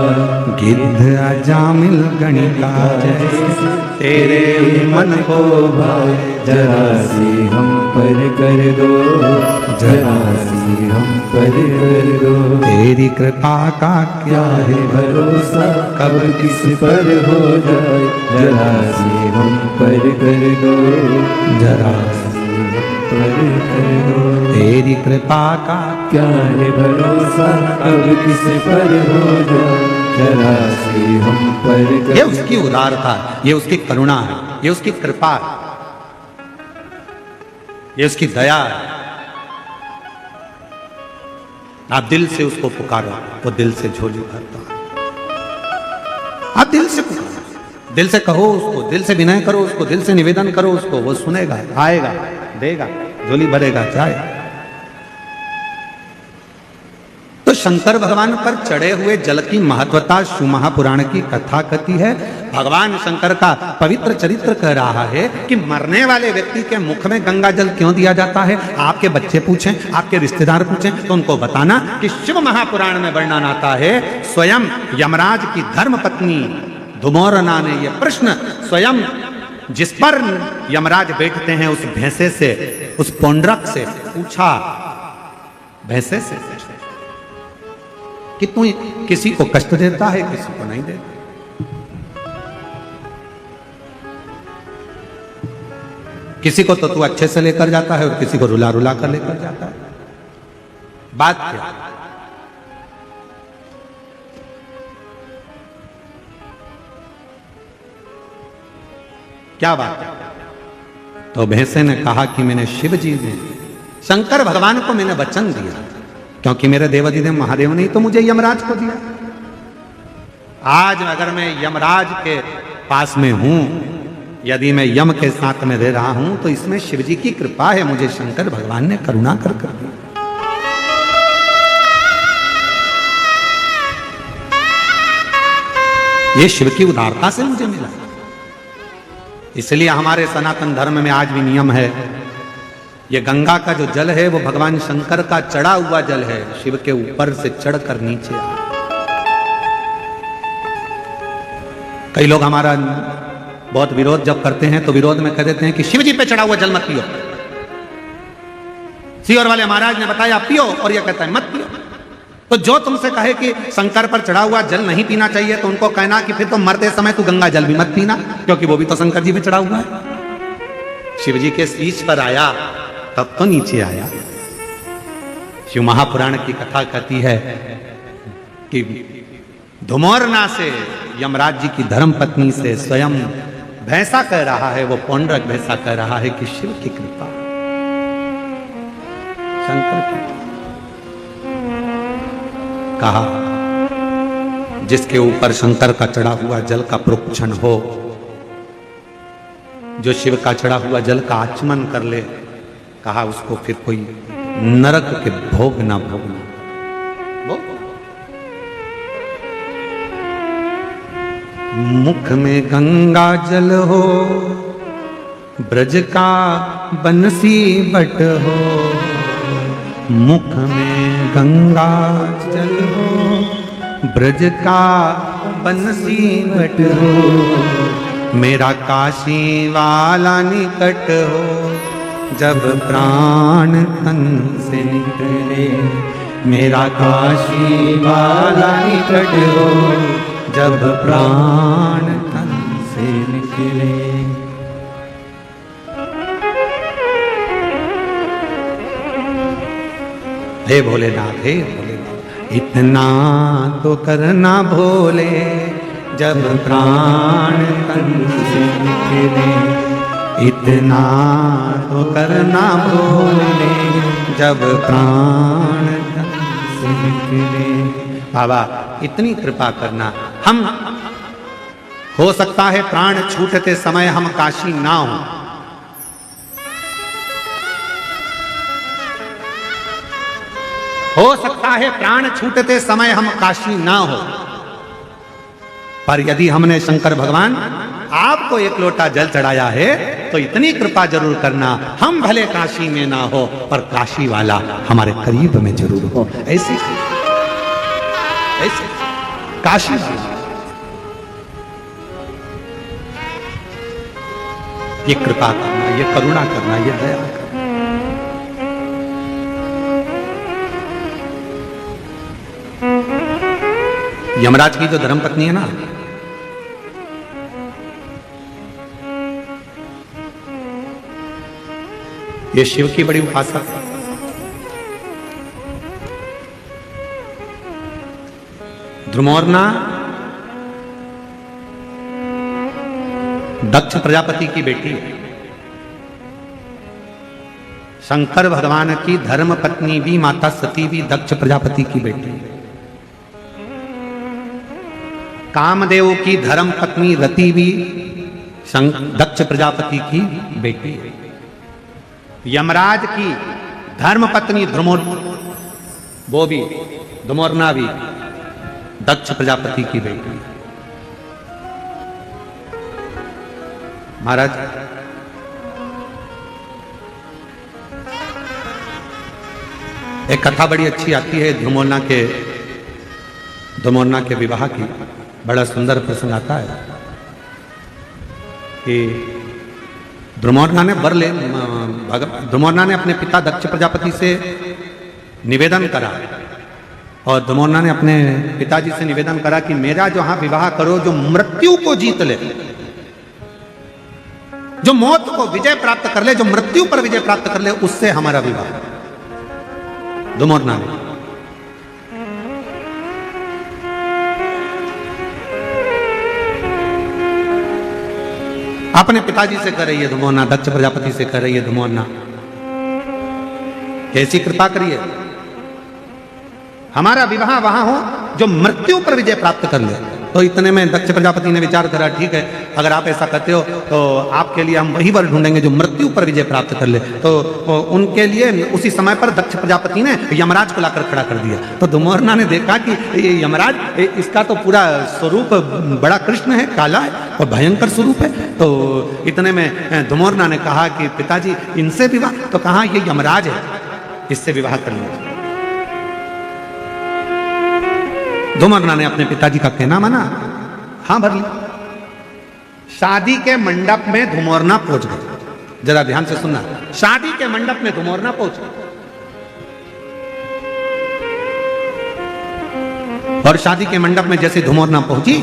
गिद्ध अजामिल गणिका जैसे तेरे मन को भाए। जरा सी हम पर कर दो, जरा सी हम पर कर दो। तेरी कृपा का क्या है भरोसा कब किस पर हो जाए। जरा सी हम पर कर दो, जरा सी हम पर कर दो। तेरी कृपा का क्या है भरोसा कब किस पर हो जाए। जरा से हम पर कर ये उसकी उदारता है, ये उसकी करुणा है, ये उसकी कृपा है, ये उसकी दया है। आप दिल से उसको पुकारो, वो दिल से झोली भरता है। आप दिल से पुकारो, दिल से कहो उसको, दिल से विनय करो उसको, दिल से निवेदन करो उसको, वो सुनेगा, आएगा, देगा, झोली भरेगा, जाएगा। तो शंकर भगवान पर चढ़े हुए जल की महत्वता शिव महापुराण की कथा कहती है। भगवान शंकर का पवित्र चरित्र कह रहा है कि मरने वाले व्यक्ति के मुख में गंगा जल क्यों दिया जाता है। आपके बच्चे पूछें, आपके रिश्तेदार पूछें तो उनको बताना कि शिव महापुराण में वर्णन आता है। स्वयं यमराज की धर्म पत्नी धुमोरना ने यह प्रश्न स्वयं जिस पर यमराज बैठते हैं उस भैंसे से, उस पौंड्रक से पूछा, भैंसे से कि तू किसी को कष्ट देता है, किसी को नहीं देता। किसी को तो तू अच्छे से लेकर जाता है और किसी को रुला रुला कर लेकर जाता है। बात क्या? क्या बात है? तो भैंसे ने कहा कि मैंने शिव जी ने, शंकर भगवान को मैंने वचन दिया, क्योंकि मेरे देवाधिदेव महादेव ने तो मुझे यमराज को दिया। आज अगर मैं यमराज के पास में हूं, यदि मैं यम के साथ में रह रहा हूं, तो इसमें शिव जी की कृपा है, मुझे शंकर भगवान ने करुणा कर दी। ये शिव की उदारता से मुझे मिला। इसलिए हमारे सनातन धर्म में आज भी नियम है, ये गंगा का जो जल है वो भगवान शंकर का चढ़ा हुआ जल है, शिव के ऊपर से चढ़कर नीचे आ। कई लोग हमारा बहुत विरोध जब करते हैं तो विरोध में कह देते हैं कि शिव जी पे चढ़ा हुआ जल मत पियो। सीहोर वाले महाराज ने बताया पियो, और यह कहता है मत पियो। तो जो तुमसे कहे कि शंकर पर चढ़ा हुआ जल नहीं पीना चाहिए, तो उनको कहना कि फिर तो मरते समय तू गंगा जल भी मत पीना, क्योंकि वो भी तो शंकर जी पे चढ़ा हुआ है। शिव जी के शीश पर आया तब तो नीचे आया। शिव महापुराण की कथा कहती है कि धुमोरना से, यमराज जी की धर्म पत्नी से स्वयं भैंसा कह रहा है, वो पौंड्रक भैंसा कह रहा है कि शिव की कृपा, शंकर की। कहा जिसके ऊपर शंकर का चढ़ा हुआ जल का प्रोक्षण हो, जो शिव का चढ़ा हुआ जल का आचमन कर ले, कहा उसको फिर कोई नरक के भोग ना भोगना। मुख में गंगा जल हो, ब्रज का बंसी बट हो। मुख में गंगा जल हो, ब्रज का बंसी बट हो। मेरा काशी वाला निकट हो, जब प्राण तन से निकले। मेरा काशी वाला निकट हो, जब प्राण तन से निकले। हे भोलेनाथ, हे भोलेनाथ, इतना तो करना भोले, जब प्राण तन से निकले। इतना तो करना भोले, जब प्राण तन से निकले। बाबा इतनी कृपा करना। हम हो सकता है प्राण छूटते समय हम काशी ना हो, हो सकता है प्राण छूटते समय हम काशी ना हो, पर यदि हमने शंकर भगवान आपको एक लोटा जल चढ़ाया है तो इतनी कृपा जरूर करना, हम भले काशी में ना हो पर काशी वाला हमारे करीब में जरूर हो। ऐसे ऐसे काशी ये कृपा करना, ये करुणा करना, ये दया करना। यमराज की जो धर्मपत्नी है ना, ये शिव की बड़ी उपासक है। ध्रुमोरना दक्ष प्रजापति की बेटी है। शंकर भगवान की धर्म पत्नी भी माता सती भी दक्ष प्रजापति की बेटी है। कामदेव की धर्म पत्नी रति भी दक्ष प्रजापति की बेटी है। यमराज की धर्म पत्नी वो भी धुमोरना भी दक्ष प्रजापति की बेटी है। महाराज एक कथा बड़ी अच्छी आती है धुमोरना के विवाह की। बड़ा सुंदर प्रसंग आता है कि धुमोरना ने अपने पिता दक्ष प्रजापति से निवेदन करा और धुमोरना ने अपने पिताजी से निवेदन करा कि मेरा जहां विवाह करो जो मृत्यु को जीत ले, जो मौत को विजय प्राप्त कर ले, जो मृत्यु पर विजय प्राप्त कर ले, उससे हमारा विवाह। धुमोरना ने अपने पिताजी से कर रही है धुमोरना, दक्ष प्रजापति से कर रही है धुमोरना, कैसी कृपा करिए हमारा विवाह वहां हो जो मृत्यु पर विजय प्राप्त कर ले। तो इतने में दक्ष प्रजापति ने विचार करा, ठीक है अगर आप ऐसा करते हो तो आपके लिए हम वही वर ढूंढेंगे जो मृत्यु पर विजय प्राप्त कर ले। तो उनके लिए उसी समय पर दक्ष प्रजापति ने यमराज को लाकर खड़ा कर दिया। तो धुमोरना ने देखा कि ये यमराज, इसका तो पूरा स्वरूप बड़ा कृष्ण है, काला है और भयंकर स्वरूप है। तो इतने में धुमोरना ने कहा कि पिताजी इनसे विवाह, तो कहा ये यमराज है, इससे विवाह कर लीजिए। धुमोरना ने अपने पिताजी का कहना माना, हां भर ली। शादी के मंडप में धुमोरना पहुंच गई। जरा ध्यान से सुनना, शादी के मंडप में धुमोरना पहुंच गई और शादी के मंडप में जैसे धुमोरना पहुंची,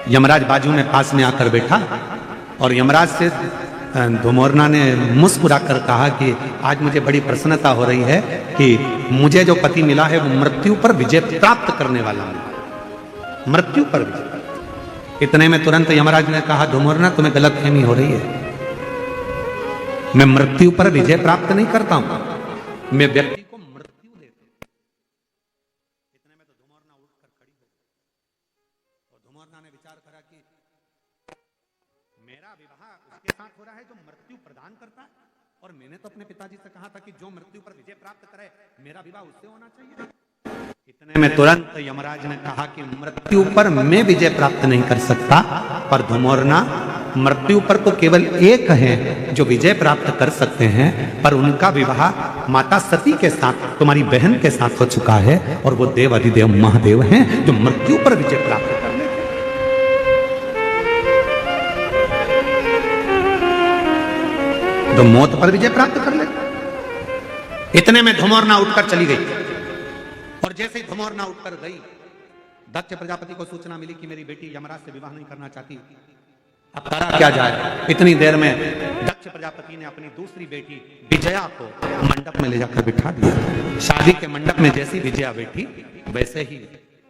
यमराज बाजू में पास में आकर बैठा और यमराज से धुमोरना ने मुस्कुराकर कहा कि आज मुझे बड़ी प्रसन्नता हो रही है कि मुझे जो पति मिला है वो मृत्यु पर विजय प्राप्त करने वाला है, मृत्यु पर विजय। इतने में तुरंत यमराज ने कहा, धुमोरना तुम्हें गलतफहमी हो रही है, मैं मृत्यु पर विजय प्राप्त नहीं करता हूं, मैं व्यक्ति को मृत्यु देता हूं। इतने में तो धुमोरना उठकर खड़ी हो गई और धुमोरना ने विचार करा कि मेरा विवाह उसके साथ हो रहा है जो मृत्यु प्रदान करता है, और मैंने तो अपने पिताजी से कहा था कि जो मृत्यु पर विजय प्राप्त करे मेरा विवाह उससे होना चाहिए। इतने में तुरंत यमराज ने कहा कि मृत्यु पर मैं विजय प्राप्त नहीं कर सकता, पर धुमोरना मृत्यु पर तो केवल एक है जो विजय प्राप्त कर सकते हैं, पर उनका विवाह माता सती के साथ, तुम्हारी बहन के साथ हो चुका है, और वो देव अधिदेव महादेव हैं जो मृत्यु पर विजय प्राप्त कर। तो मौत पर विजय प्राप्त कर ले। इतने में धुमोरना उठकर चली गई और जैसे ही धुमोरना उठकर गई, दक्ष प्रजापति को सूचना मिली कि मेरी बेटी यमराज से विवाह नहीं करना चाहती, अब करा क्या जाए। इतनी देर में दक्ष प्रजापति ने अपनी दूसरी बेटी विजया को मंडप में ले जाकर बिठा दिया। शादी के मंडप में जैसी विजया बैठी, वैसे ही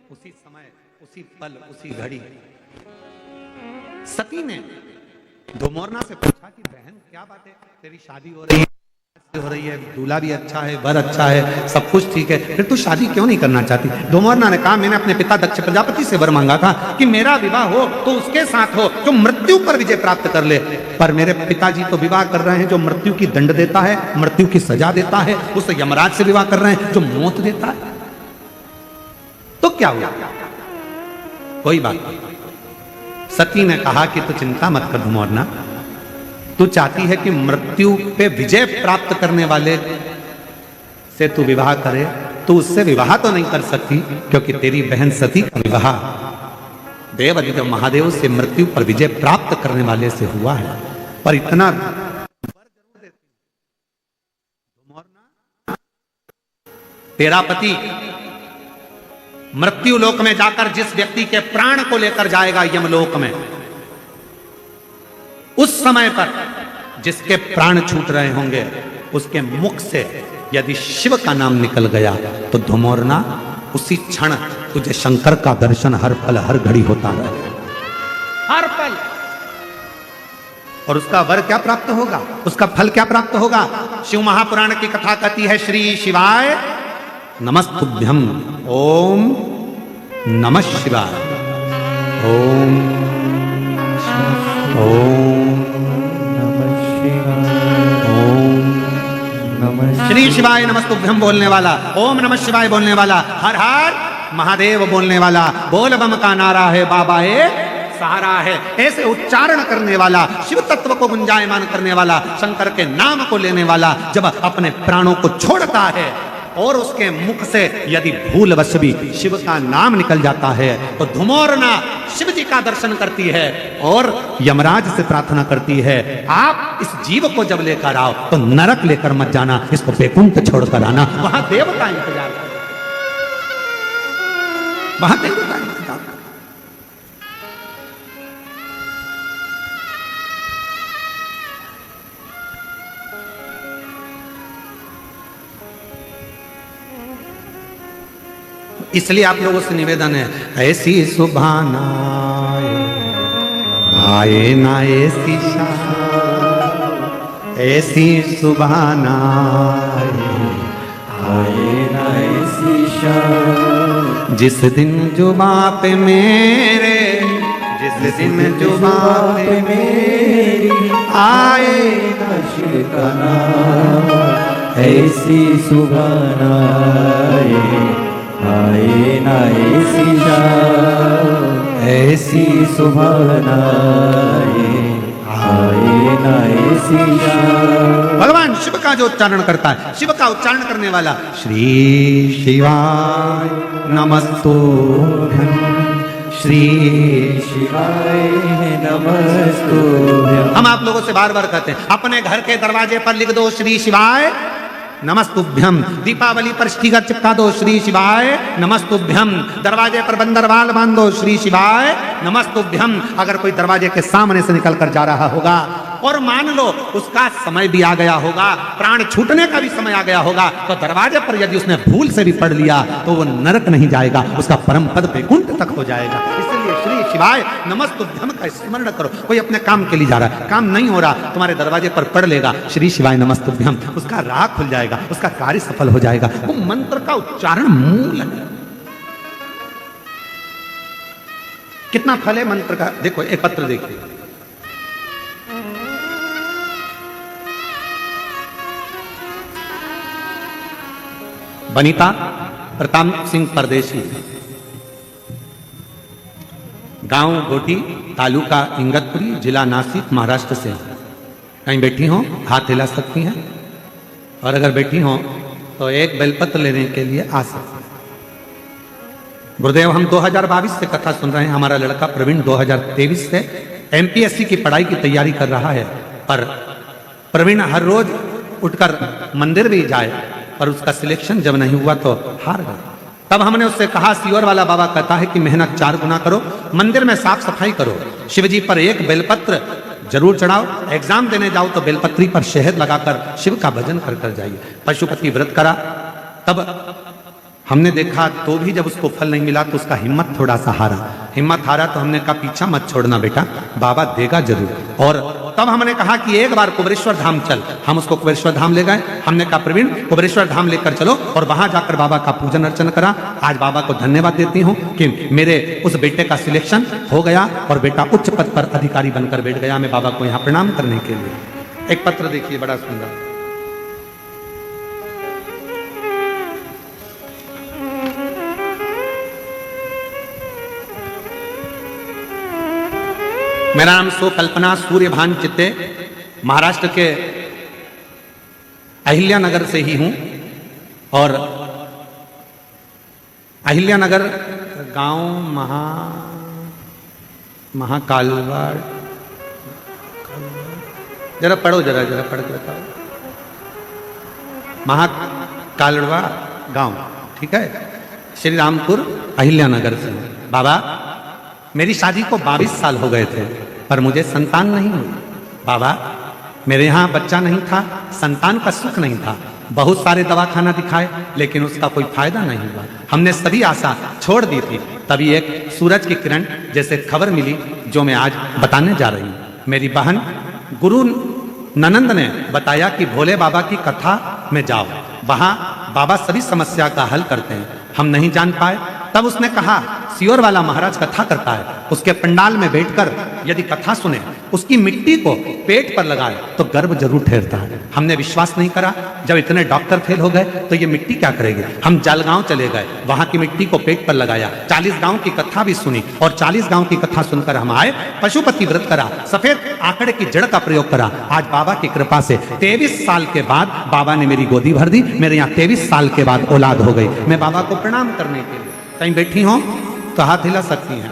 उसी समय, उसी पल, उसी घड़ी सती ने धुमोरना से पूछा कि बहन क्या बात है, तेरी शादी हो रही है, दूल्हा भी अच्छा है, वर अच्छा है, सब कुछ ठीक है, फिर तू शादी क्यों नहीं करना चाहती। धुमोरना ने कहा, मैंने अपने पिता दक्ष प्रजापति से वर मांगा था कि मेरा विवाह हो तो उसके साथ हो जो मृत्यु पर विजय प्राप्त कर ले, पर मेरे पिताजी तो विवाह कर रहे हैं जो मृत्यु की दंड देता है, मृत्यु की सजा देता है, उस यमराज से विवाह कर रहे हैं जो मौत देता है। तो क्या हुआ, कोई बात नहीं। सती ने कहा कि तू चिंता मत कर धुमोरना, तू चाहती है कि मृत्यु पे विजय प्राप्त करने वाले से तू विवाह करे, तू उससे विवाह तो नहीं कर सकती क्योंकि तेरी बहन सती का विवाह देव अधिदेव महादेव से मृत्यु पर विजय प्राप्त करने वाले से हुआ है। पर इतना तेरा पति मृत्यु लोक में जाकर जिस व्यक्ति के प्राण को लेकर जाएगा यमलोक में, उस समय पर जिसके प्राण छूट रहे होंगे उसके मुख से यदि शिव का नाम निकल गया तो धुमोरना उसी क्षण तुझे शंकर का दर्शन हर पल हर घड़ी होता रहे, हर पल और उसका वर क्या प्राप्त होगा, उसका फल क्या प्राप्त होगा। शिव महापुराण की कथा कहती है, श्री शिवाय नमस्तुभ्यम, ओम नमः शिवाय, ओम ओम नमः शिवाय, ओम नमः श्री शिवाय नमस्तुभ्यम बोलने वाला, ओम नमः शिवाय बोलने वाला, हर हर महादेव बोलने वाला, बोल बम का नारा है, बाबा है सहारा है, ऐसे उच्चारण करने वाला, शिव तत्व को गुंजायमान करने वाला, शंकर के नाम को लेने वाला जब अपने प्राणों को छोड़ता है और उसके मुख से यदि भूलवश भी शिव का नाम निकल जाता है तो धुमोरना शिव जी का दर्शन करती है और यमराज से प्रार्थना करती है, आप इस जीव को जब लेकर आओ तो नरक लेकर मत जाना, इसको बैकुंठ छोड़कर आना, वहां देव का इंतजार करो, वहां देव का इंतजार करो। इसलिए आप लोगों से निवेदन है, ऐसी सुभाना आए ना ऐसी ऐसी सुभाना आए ना ऐसी शाम, जिस दिन जुबा पे मेरे, जिस दिन जुबा पे मेरी आए ना शिव का नाम, ऐसी सुबह आए ना ऐसी शाम, ऐसी सुबह आए ना ऐसी शाम। भगवान शिव का जो उच्चारण करता है, शिव का उच्चारण करने वाला, श्री शिवाय नमस्तुभ्यं, श्री शिवाय नमस्तुभ्यं। हम आप लोगों से बार बार कहते हैं, अपने घर के दरवाजे पर लिख दो श्री शिवाय नमस्तुभ्यम, दीपावली पर स्टिकर चिपका दो श्री शिवाय नमस्तुभ्यम, दरवाजे पर बंदरवाल बांध दो श्री शिवाय नमस्तुभ्यम। अगर कोई दरवाजे के सामने से निकल कर जा रहा होगा और मान लो उसका समय भी आ गया होगा, प्राण छूटने का भी समय आ गया होगा, तो दरवाजे पर यदि उसने भूल से भी पढ़ लिया तो वो नरक नहीं जाएगा, उसका परम पद वैकुंठ तक हो जाएगा। इसलिए श्री शिवाय नमस्तुभ्यम का स्मरण करो। कोई अपने काम के लिए जा रहा है, काम नहीं हो रहा, तुम्हारे दरवाजे पर पढ़ लेगा श्री शिवाय नमस्तुभ्यम, उसका राह खुल जाएगा, उसका कार्य सफल हो जाएगा। वो मंत्र का उच्चारण मूल है। कितना फल है मंत्र का, देखो एक पत्र देखिए, बनीता प्रताप सिंह परदेशी, गांव गोटी, तालुका इंगतपुरी, जिला नासिक, महाराष्ट्र से। कहीं बैठी हो हाथ हिला सकती हैं, और अगर बैठी हो तो एक बेलपत्र लेने के लिए आ सकते हैं। गुरुदेव, हम 2022 से कथा सुन रहे हैं, हमारा लड़का प्रवीण 2023 से एमपीएससी की पढ़ाई की तैयारी कर रहा है, पर प्रवीण हर रोज उठकर मंदिर भी जाए, पर उसका सिलेक्शन जब नहीं हुआ तो हार गया। तब हमने उससे कहा, सीवर वाला बाबा कहता है कि मेहनत 4 गुना करो, मंदिर में साफ सफाई करो, शिवजी पर एक बेलपत्र जरूर चढ़ाओ, एग्जाम देने जाओ तो बेलपत्री पर शहद लगाकर शिव का भजन कर कर जाइए। पशुपति व्रत करा, तब हमने देखा तो भी जब उसको फल नहीं मिला तो उसका हिम्मत थोड़ा सा हारा। हिम्मत हारा तो हमने कहा पीछा मत छोड़ना बेटा, बाबा देगा जरूर। और तब हमने कहा कि एक बार कुबेरेश्वर धाम चल। हम उसको कुबेरेश्वर धाम ले गए। हमने कहा प्रवीण कुबेरेश्वर धाम लेकर चलो, और वहां जाकर बाबा का पूजन अर्चन करा। आज बाबा को धन्यवाद देती हूँ कि मेरे उस बेटे का सिलेक्शन हो गया और बेटा उच्च पद पर अधिकारी बनकर बैठ गया। मैं बाबा को यहाँ प्रणाम करने के लिए। एक पत्र देखिए बड़ा सुंदर, मेरा नाम सो कल्पना सूर्यभान चित्ते, महाराष्ट्र के अहिल्यानगर से ही हूं, और अहिल्यानगर गांव महाकालवाड़, जरा पढ़ो, जरा पढ़ के बताओ, महाकालवा गांव, ठीक है, श्री रामपुर अहिल्यानगर से। बाबा, मेरी शादी को 22 साल हो गए थे, पर मुझे संतान नहीं हुई। बाबा, मेरे यहाँ बच्चा नहीं था, संतान का सुख नहीं था, बहुत सारे दवाखाना दिखाए लेकिन उसका कोई फायदा नहीं हुआ। हमने सभी आशा छोड़ दी थी। तभी एक सूरज की किरण जैसे खबर मिली जो मैं आज बताने जा रही हूँ। मेरी बहन गुरु ननंद ने बताया कि भोले बाबा की कथा में जाओ, वहां बाबा सभी समस्या का हल करते हैं। हम नहीं जान पाए, तब उसने कहा सियोर वाला महाराज कथा करता है, उसके पंडाल में बैठकर यदि कथा सुने, उसकी मिट्टी को पेट पर लगाए तो गर्भ जरूर ठहरता है। हमने विश्वास नहीं करा, जब इतने डॉक्टर फेल हो गए तो ये मिट्टी क्या करेगी। हम जलगांव चले गए, वहां की मिट्टी को पेट पर लगाया, 40 गांव की कथा भी सुनी और 40 गांव की कथा सुनकर हम आए, पशुपति व्रत करा, सफेद आंकड़े की जड़ का प्रयोग करा। आज बाबा की कृपा से 23 साल के बाद बाबा ने मेरी गोदी भर दी, मेरे यहाँ 23 साल के बाद औलाद हो गई। मैं बाबा को प्रणाम करने के लिए कहीं बैठी हूं तो हाथ हिला सकती हैं।